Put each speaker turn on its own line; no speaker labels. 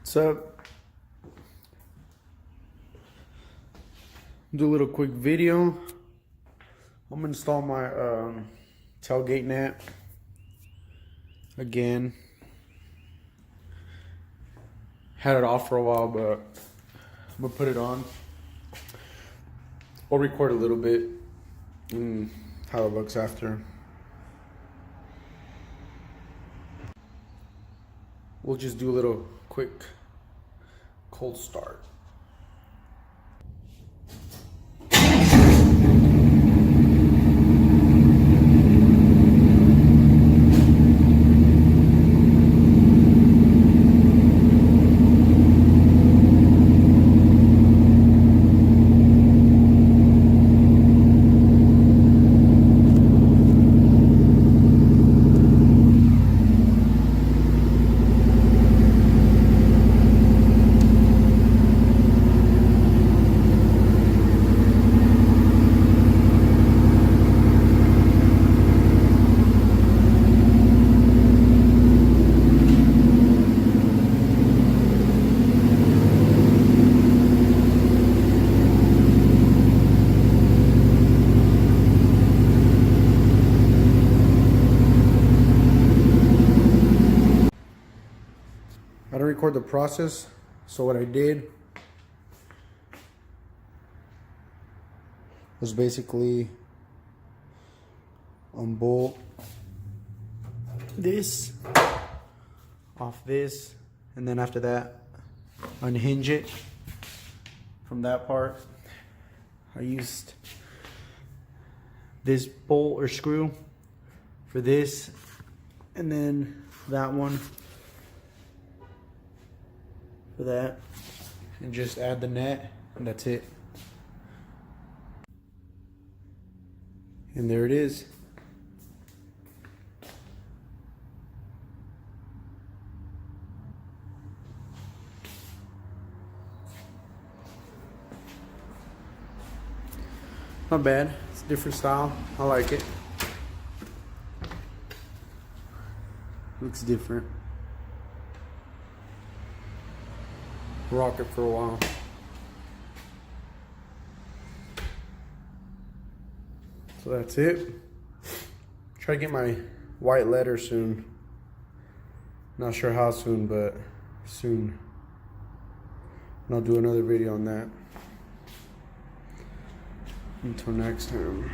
What's up? Do a little quick video. I'm gonna install my tailgate net again. Had it off for a while, but I'm gonna put it on. I'll record a little bit and how it looks after. We'll just do a little quick cold start. I didn't record the process, so what I did was basically unbolt this off this, and then after that unhinge it from that part. I used this bolt or screw for this, and then that one for that, and just add the net, and that's it. And there it is. Not bad. It's a different style. I like it. Looks different. Rock it for a while. So that's it. Try to get my white letter soon. Not sure how soon, but soon. And I'll do another video on that. Until next time.